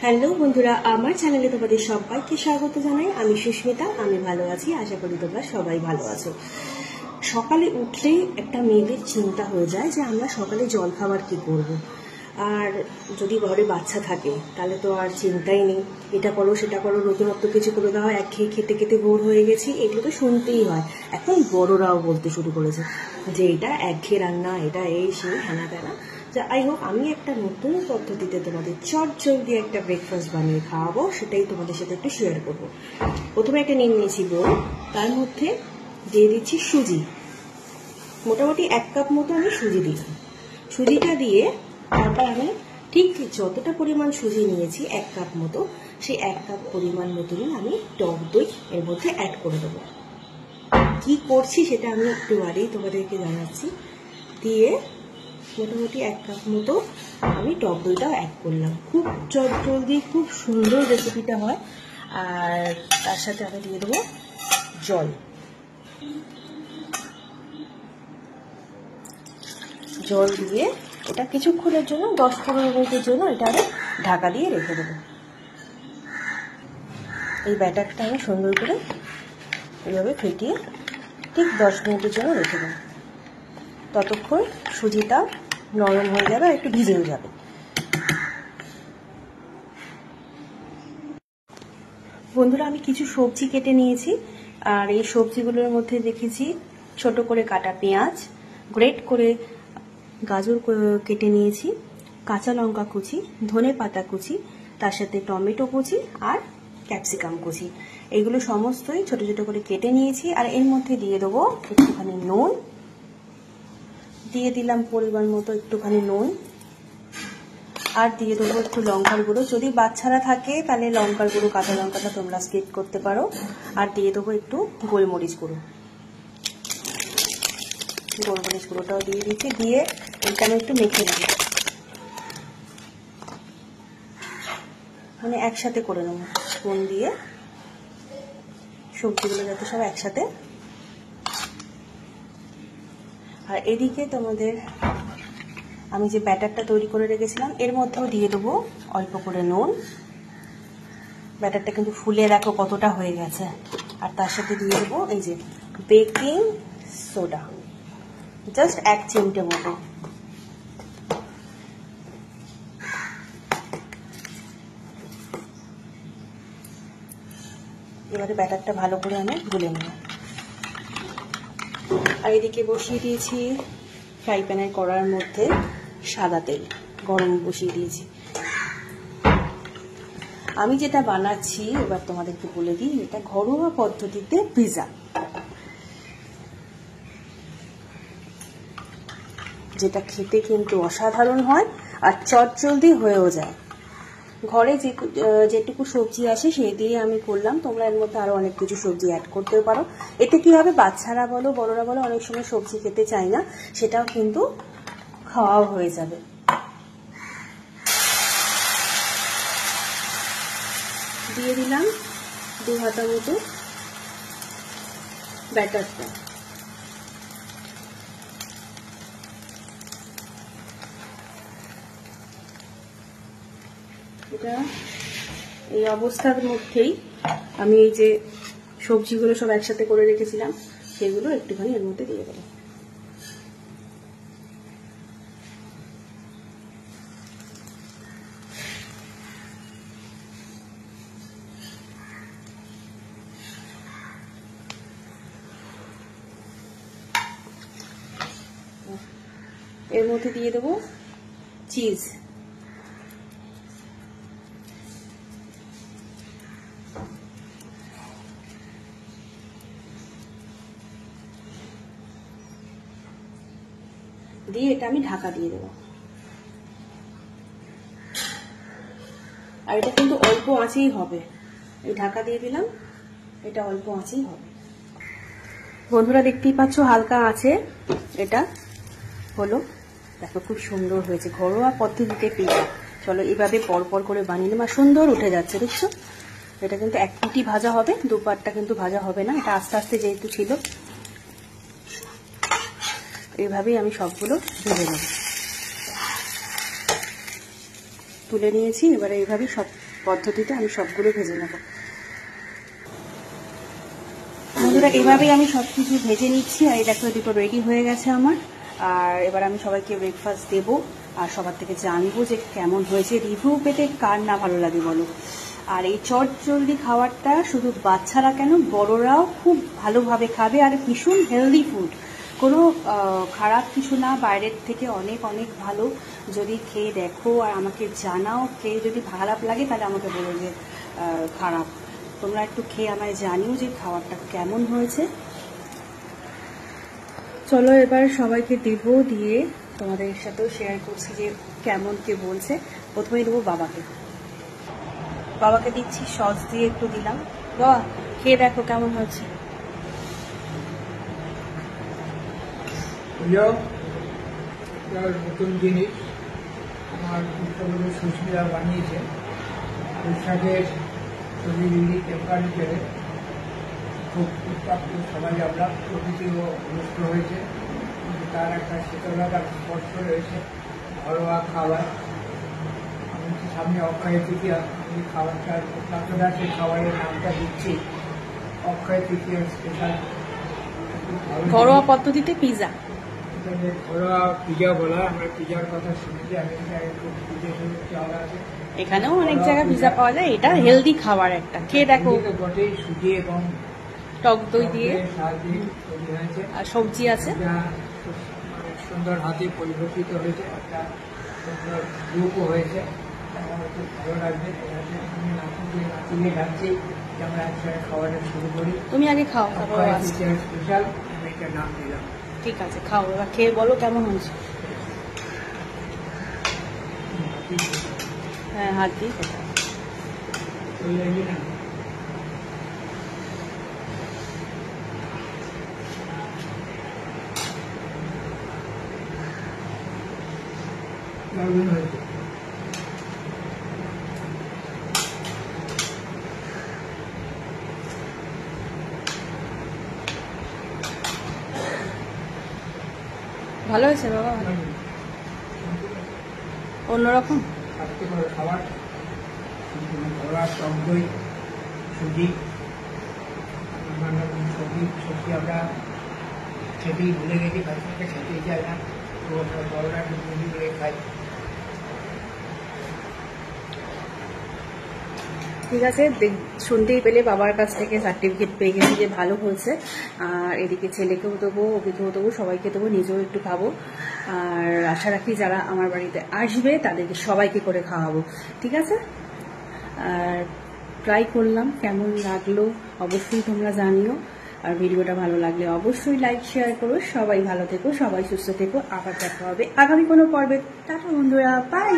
Hello বন্ধুরা, আমার চ্যানেলে তোমাদের সবাইকে স্বাগত জানাই। আমি সুস্মিতা, আমি ভালো আছি। আশা করি তোমরা সবাই ভালো আছো। সকালে উঠলেই একটা মেয়েদের চিন্তা হয়ে যায় যে আমরা সকালে জল খাবার কি করব। আর যদি ঘরে বাচ্চা থাকে তাহলে তো আর চিন্তাই নেই, এটা করো সেটা করো, নতুনত্ব কিছু করে দেওয়া, একঘেয়ে খেতে খেতে বোর হয়ে গেছি, এগুলো তো শুনতেই হয়। এখন বড়রাও বলতে শুরু করেছে যে এটা একঘেয়ে রান্না, এটা এই সেই হ্যানা তেনা। যাই হোক, আমি একটা নতুন পদ্ধতিতে তোমাদের চটজলদি একটা ব্রেকফাস্ট বানিয়ে খাওয়াবো, সেটাই তোমাদের সাথে একটু শেয়ার করবো। প্রথমে একটা নিয়ে নিয়েছি বোল, তার মধ্যে দিয়ে দিচ্ছি সুজি। মোটামুটি 1 কাপ মতো আমি সুজি দিলাম। সুজিটা দিয়ে তারপর আমি ঠিক যতটা পরিমাণ সুজি নিয়েছি 1 কাপ মতো, সেই 1 কাপ পরিমাণ মতনই আমি টক দই এর মধ্যে অ্যাড করে দেবো। কি করছি সেটা আমি একটু বাদেই তোমাদেরকে জানাচ্ছি। দিয়ে মোটামুটি 1 কাপ মতো আমি টক দইটাও অ্যাড করলাম। খুব জলদি খুব সুন্দর রেসিপিটা হয়। আর তার সাথে আমি দিয়ে দেবো জল। জল দিয়ে এটা কিছুক্ষণের জন্য 10-15 মিনিটের জন্য এটা আমি ঢাকা দিয়ে রেখে দেবো। এই ব্যাটারটা আমি সুন্দর করে এইভাবে ফেটিয়ে ঠিক 10 মিনিটের জন্য রেখে দেবো। ততক্ষণ সুজিটা নরম হয়ে যাবে আর একটু ভিজেও যাবে। বন্ধুরা, আমি কিছু সবজি কেটে নিয়েছি, আর এই সবজিগুলোর মধ্যে দেখেছি ছোট করে কাটা পেঁয়াজ, গ্রেট করে গাজর কেটে নিয়েছি, কাঁচা লঙ্কা কুচি, ধনে পাতা কুচি, তার সাথে টমেটো কুচি আর ক্যাপসিকাম কুচি। এগুলো সমস্তই ছোট ছোট করে কেটে নিয়েছি। আর এর মধ্যে দিয়ে দেবো একটুখানি নুন, দিয়ে দিলাম পরিমাণ মতো একটুখানি নুন, আর দিয়ে দেবো একটু লঙ্কার গুঁড়ো। যদি বাচ্চারা থাকে তাহলে লঙ্কার গুঁড়ো, কাঁচা লঙ্কাটা তোমরা স্কিপ করতে পারো। আর দিয়ে দেবো একটু গোলমরিচ গুঁড়ো। গোলমরিচ গুঁড়োটাও দিয়ে দিচ্ছি। দিয়ে এটা আমি একটু মেখে নেব, মানে একসাথে করে নেব স্পুন দিয়ে, সবজিগুলো যাতে সব একসাথে। আর এদিকে তোমাদের আমি যে ব্যাটারটা তৈরি করে রেখেছিলাম এর মধ্যেও দিয়ে দেবো অল্প করে নুন। ব্যাটারটা কিন্তু ফুলে দেখো কতটা হয়ে গেছে। আর তার সাথে দিয়ে দেবো এই যে বেকিং সোডা, জাস্ট 1 চিমটে মতো। এবারে ব্যাটারটা ভালো করে আমি গুলে নেব। আর এদিকে বসিয়ে দিয়েছি ফ্রাই প্যানের কড়ার মধ্যে সাদা তেল গরম বসিয়ে দিয়েছি। আমি যেটা বানাচ্ছি এবার তোমাদেরকে বলে দিই, এটা ঘরোয়া পদ্ধতিতে পিৎজা, যেটা খেতে কিন্তু অসাধারণ হয় আর চটজলদি হয়েও যায়। ঘরে যেটুকু সবজি আছে সেই দিয়ে আমি করলাম। তোমরা এর মধ্যে আরো অনেক কিছু সবজি অ্যাড করতেও পারো। এতে কি হবে, বাচ্চারা বলো বড়রা বলো অনেক সময় সবজি খেতে চায় না, সেটাও কিন্তু খাওয়াও হয়ে যাবে। দিয়ে দিলাম 2 হাতা মতো ব্যাটারটা। এটা এই অবস্থার মধ্যেই আমি এই যে সবজিগুলো সব একসাথে করে রেখেছিলাম সেগুলো একটুখানি এর মধ্যে দিয়ে দেবো। এর মধ্যে দিয়ে দেবো চিজ। দিয়ে এটা আমি ঢাকা দিয়ে দেবো। আর এটা কিন্তু অল্প আঁচেই হবে। এই ঢাকা দিয়ে দিলাম, এটা অল্প আঁচেই হবে। বন্ধুরা দেখতেই পাচ্ছ হালকা আছে, এটা হলো দেখো খুব সুন্দর হয়েছে। ঘরোয়া পদ্ধতিতে পিৎজা। চলো এভাবে পরপর করে বানিয়ে নেব। সুন্দর উঠে যাচ্ছে, দেখছো? এটা কিন্তু 1 পিঠই ভাজা হবে, 2 পাটটা কিন্তু ভাজা হবে না। এটা আস্তে আস্তে যেহেতু ছিল, এইভাবেই আমি সবগুলো ভেজে নেব। তুলে নিয়েছি, এবারে এইভাবেই সব পদ্ধতিতে আমি সবগুলো ভেজে নেব। বন্ধুরা এভাবেই আমি সব কিছু ভেজে নিচ্ছি। আর এই দেখো দুটো রেডি হয়ে গেছে আমার। আর এবার আমি সবাইকে ব্রেকফাস্ট দেবো আর সবার থেকে জানবো যে কেমন হয়েছে। রিভিউ পেতে কার না ভালো লাগে বলো। আর এই চটজলদি খাবারটা শুধু বাচ্চারা কেন, বড়রাও খুব ভালোভাবে খাবে। আর ভীষণ হেলদি ফুড, কোনো খারাপ কিছু না, বাইরের থেকে অনেক অনেক ভালো। যদি খেয়ে দেখো আর আমাকে জানাও, খেয়ে যদি খারাপ লাগে তাহলে আমাকে বলো যে খারাপ। তোমরা একটু খেয়ে আমায় জানিও যে খাবারটা কেমন হয়েছে। চলো এবার সবাইকে দেব, দিয়ে তোমাদের সাথেও শেয়ার করছি যে কেমন কে বলছে। প্রথমেই দেবো বাবাকে। বাবাকে দিচ্ছি, সস দিয়ে একটু দিলাম। বাবা খেয়ে দেখো কেমন হয়েছে। নতুন জিনিস আমার পুত্রবধূ সুস্মিতা বানিয়েছে। বৈশাখের শরীর টেম্পারেচারে খুব উত্তপ্ত, সবাই আমরা প্রকৃতিও নষ্ট হয়েছে, কিন্তু তার একটা শীতলতার স্পর্শ রয়েছে। ঘরোয়া খাবার, আমি সামনে অক্ষয় তৃতীয়া, আমি খাবারটার উত্তপ্ততা সেই খাবারের নামটা দিচ্ছি অক্ষয় তৃতীয়ার স্পেশাল ঘরোয়া পদ্ধতিতে পিজা। ঘরোয়া পিজা বলা, আমরা পিজার কথা শুনেছি, আমেরিকায় খুব বিদেশে চাওয়া আছে, এখানেও অনেক জায়গায় পিজা পাওয়া যায়। এটা হেলদি খাবার একটা, খেয়ে দেখো। বটেই সুজি এবং টক দই দিয়ে তৈরি হয়েছে, আর সবজি আছে। সুন্দর হাতে পরিবেশিত হয়েছে, একটা সুন্দর রূপও হয়েছে। আমার খুব ভালো লাগবে। আমি নাচিয়ে যাচ্ছি যে আমরা একসাথে খাওয়াটা শুরু করি। তুমি আগে খাও, স্পেশাল আমি একটা নাম দিলাম। ঠিক আছে খাও, এবার খেয়ে বলো কেমন হয়েছে। হ্যাঁ হাত দিয়ে খেতে ভালো হয়েছে বাবা, অন্যরকম খাবার। ঘোড়া, টক দই, সুজি, সবজি আমরা খেতেই ভুলে গেছি, বাচ্চাকে খেতেই চায় না, তো বড়রা একটু মুড়ি করে খাই। ঠিক আছে, শুনতেই পেলে বাবার কাছ থেকে সার্টিফিকেট পেয়ে গেছি যে ভালো হয়েছে। আর এদিকে ছেলেকেও দেবো, ওকেও দেবো, সবাইকে দেবো, নিজেও একটু খাবো। আর আশা রাখি যারা আমার বাড়িতে আসবে তাদেরকে সবাইকে করে খাওয়াবো। ঠিক আছে, আর ট্রাই করলাম, কেমন লাগলো অবশ্যই তোমরা জানিও। আর ভিডিওটা ভালো লাগলে অবশ্যই লাইক শেয়ার করো। সবাই ভালো থেকো, সবাই সুস্থ থেকো। আবার দেখা হবে আগামী কোনো পর্বে। টাটা বন্ধুরা, বাই।